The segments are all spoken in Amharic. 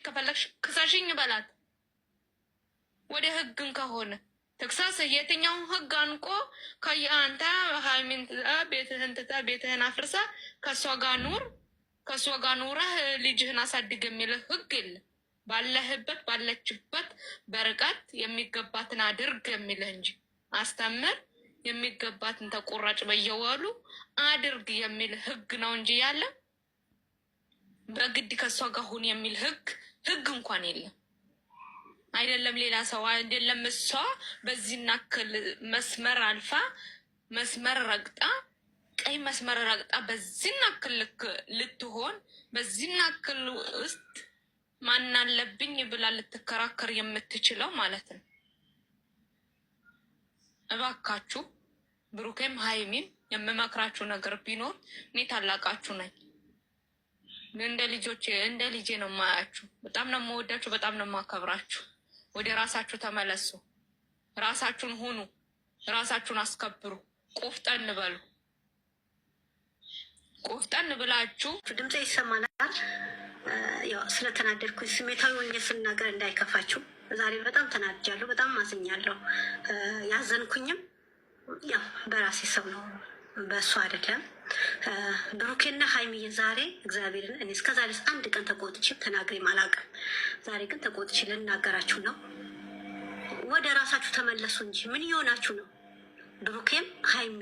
ከፈለግሽ ክሰሽኝ በላት። ወደ ህግን ከሆነ ተክሳስ የትኛውን ህግ አንቆ ከየአንተ ሀይሚን ቤትህን ትታ ቤትህን አፍርሳ ከእሷ ጋር ኑር ከእሷ ጋር ኑረህ ልጅህን አሳድግ የሚልህ ህግ የለም። ባለህበት ባለችበት በርቀት የሚገባትን አድርግ የሚልህ እንጂ አስተምር የሚገባትን ተቆራጭ በየዋሉ አድርግ የሚል ህግ ነው እንጂ ያለ በግድ ከእሷ ጋር ሁን የሚል ህግ እንኳን የለም። አይደለም ሌላ ሰው አይደለም እሷ በዚህ ናክል መስመር አልፋ መስመር ረግጣ ቀይ መስመር ረግጣ በዚህ ናክል ልትሆን በዚህ ናክል ውስጥ ማን አለብኝ ብላ ልትከራከር የምትችለው ማለት ነው። እባካችሁ ብሩኬም ሀይሚም የምመክራችሁ ነገር ቢኖር እኔ ታላቃችሁ ነኝ። እንደ ልጄ ነው ማያችሁ። በጣም ነው የምወዳችሁ፣ በጣም ነው የማከብራችሁ። ወደ ራሳችሁ ተመለሱ፣ ራሳችሁን ሁኑ፣ ራሳችሁን አስከብሩ፣ ቆፍጠን በሉ። ቆፍጠን ብላችሁ ድምጼ ይሰማናል። ያው ስለተናደድኩኝ ስሜታዊ ሆኜ ስናገር እንዳይከፋችሁ። ዛሬ በጣም ተናድጃለሁ፣ በጣም ማዝኛለሁ። ያዘንኩኝም ያው በራሴ ሰው ነው፣ በእሱ አይደለም። ብሩኬና ሀይሚዬ ዛሬ እግዚአብሔርን እኔ እስከዛሬ አንድ ቀን ተቆጥቼ ተናግሬም አላውቅም። ዛሬ ግን ተቆጥቼ ልናገራችሁ ነው። ወደ ራሳችሁ ተመለሱ እንጂ ምን እየሆናችሁ ነው? ብሩኬም ሀይሚ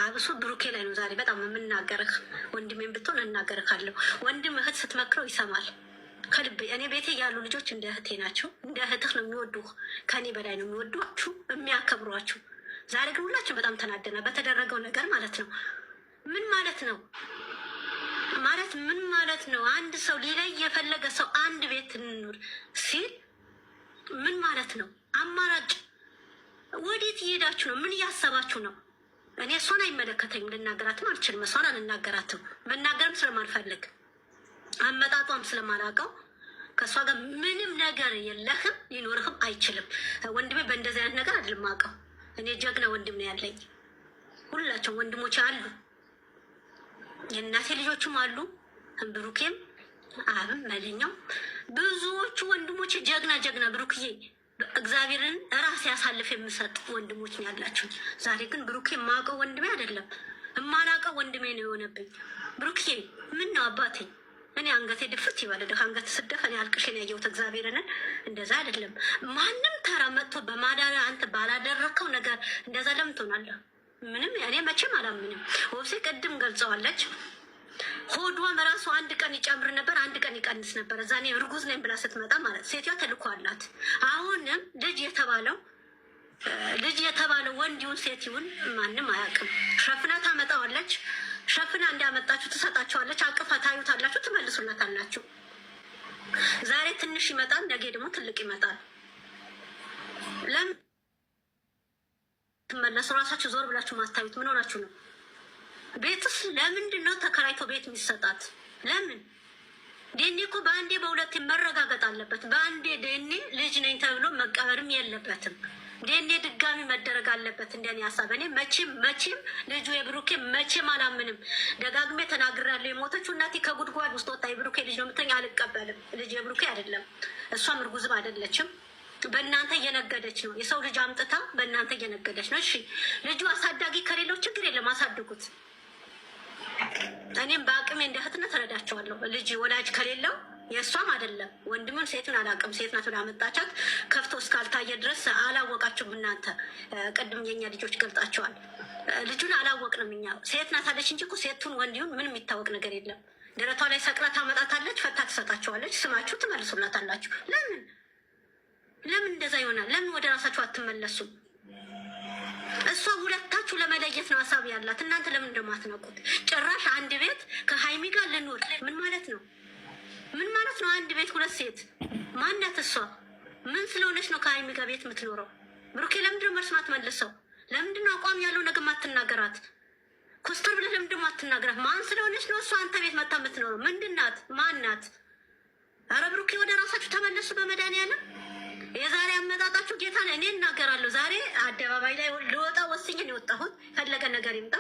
አብሶ ብሩኬ ላይ ነው ዛሬ በጣም የምናገርህ። ወንድሜን ብትሆን እናገርካለሁ። ወንድም እህት ስትመክረው ይሰማል ከልቤ። እኔ ቤቴ ያሉ ልጆች እንደ እህቴ ናቸው። እንደ እህትህ ነው የሚወዱህ። ከኔ በላይ ነው የሚወዷችሁ የሚያከብሯችሁ። ዛሬ ግን ሁላችን በጣም ተናደና በተደረገው ነገር ማለት ነው። ምን ማለት ነው ማለት ምን ማለት ነው? አንድ ሰው ሊለይ የፈለገ ሰው አንድ ቤት እንኑር ሲል ምን ማለት ነው? አማራጭ ወዴት እየሄዳችሁ ነው? ምን እያሰባችሁ ነው? እኔ እሷን አይመለከተኝም፣ ልናገራትም አልችልም። እሷን አልናገራትም፣ መናገርም ስለማልፈልግ አመጣጧም ስለማላውቀው ከእሷ ጋር ምንም ነገር የለህም፣ ሊኖርህም አይችልም። ወንድሜ በእንደዚህ አይነት ነገር አይደለም አውቀው። እኔ ጀግና ወንድም ነው ያለኝ። ሁላቸው ወንድሞች አሉ፣ የእናቴ ልጆችም አሉ፣ ብሩኬም አብም መለኛው ብዙዎቹ ወንድሞች ጀግና ብሩክዬ እግዚአብሔርን ራሴ ያሳልፍ የምሰጥ ወንድሞች ነው ያላችሁ። ዛሬ ግን ብሩኬ የማውቀው ወንድሜ አይደለም፣ የማላውቀው ወንድሜ ነው የሆነብኝ። ብሩኬ ምን ነው አባቴ፣ እኔ አንገቴ ድፍት ይበልድህ። አንገት ስደፍ እኔ አልቅሽን ያየሁት እግዚአብሔርን። እንደዛ አይደለም ማንም ተራ መጥቶ በማዳሪያ አንተ ባላደረግከው ነገር እንደዛ ለምን ትሆናለህ? ምንም እኔ መቼም አላምንም። ወብሴ ቅድም ገልጸዋለች። ሆዷም ራሱ አንድ ቀን ይጨምር ነበር፣ አንድ ቀን ይቀንስ ነበር። እዛ እኔ እርጉዝ ነኝ ብላ ስትመጣ ማለት ሴትዮዋ ተልኮ አላት። አሁንም ልጅ የተባለው ወንድ ይሁን ሴት ይሁን ማንም አያውቅም። ሸፍና ታመጣዋለች። ሸፍና እንዳመጣችሁ ትሰጣችኋለች። አቅፋ ታዩታላችሁ፣ ትመልሱለታላችሁ። ዛሬ ትንሽ ይመጣል፣ ነገ ደግሞ ትልቅ ይመጣል። ለምን ትመለሱ? ራሳችሁ ዞር ብላችሁ ማታዩት ምን ሆናችሁ ነው? ቤትስ ለምንድን ነው ተከራይቶ ቤት የሚሰጣት? ለምን? ዴኔ እኮ በአንዴ በሁለቴ መረጋገጥ አለበት። በአንዴ ዴኔ ልጅ ነኝ ተብሎ መቀበርም የለበትም። ዴኔ ድጋሚ መደረግ አለበት። እንደኔ ሀሳብ እኔ መቼም ልጁ የብሩኬ መቼም አላምንም። ደጋግሜ ተናግራለሁ። የሞተችው እናቴ ከጉድጓድ ውስጥ ወጣ የብሩኬ ልጅ ነው የምትለኝ፣ አልቀበልም። ልጅ የብሩኬ አይደለም፣ እሷም እርጉዝም አይደለችም። በእናንተ እየነገደች ነው። የሰው ልጅ አምጥታ በእናንተ እየነገደች ነው። እሺ ልጁ አሳዳጊ ከሌለው ችግር የለም፣ አሳድጉት። እኔም በአቅሜ እንደ እህትነት እረዳቸዋለሁ። ልጅ ወላጅ ከሌለው የእሷም አይደለም ወንድምን ሴትን አላውቅም። ሴት ናት ብላ አመጣቻት። ከፍቶ እስካልታየ ድረስ አላወቃችሁም እናንተ። ቅድም የኛ ልጆች ገልጣቸዋል። ልጁን አላወቅንም እኛ። ሴት ናት አለች እንጂ እኮ ሴቱን ወንዲሁን ምንም የሚታወቅ ነገር የለም። ደረቷ ላይ ሰቅላ ታመጣታለች፣ ፈታ ትሰጣቸዋለች። ስማችሁ ትመልሱላታላችሁ። ለምን እንደዛ ይሆናል? ለምን ወደ ራሳችሁ አትመለሱም? እሷ ሁለታችሁ ለመለየት ነው ሀሳብ ያላት። እናንተ ለምን እንደማትነቁት? ጭራሽ አንድ ቤት ከሀይሚ ጋር ልኖር ምን ማለት ነው? ምን ማለት ነው? አንድ ቤት ሁለት ሴት ማናት እሷ? ምን ስለሆነች ነው ከሀይሚ ጋር ቤት የምትኖረው? ብሩኬ ለምንድነው መልስ ማትመልሰው? ለምንድነው አቋም ያለው ነገር ማትናገራት? ኮስተር ብለህ ለምንድነው ማትናገራት? ማን ስለሆነች ነው እሷ አንተ ቤት መታ የምትኖረው? ምንድናት? ማናት? ኧረ ብሩኬ ወደ ራሳችሁ ተመለሱ በመድኃኒዓለም። የዛሬ አመጣጣችሁ ጌታ እኔ እናገራለሁ። ዛሬ አደባባይ ላይ ልወጣ ወስኜ ነው የወጣሁት። ፈለገ ነገር ይምጣ።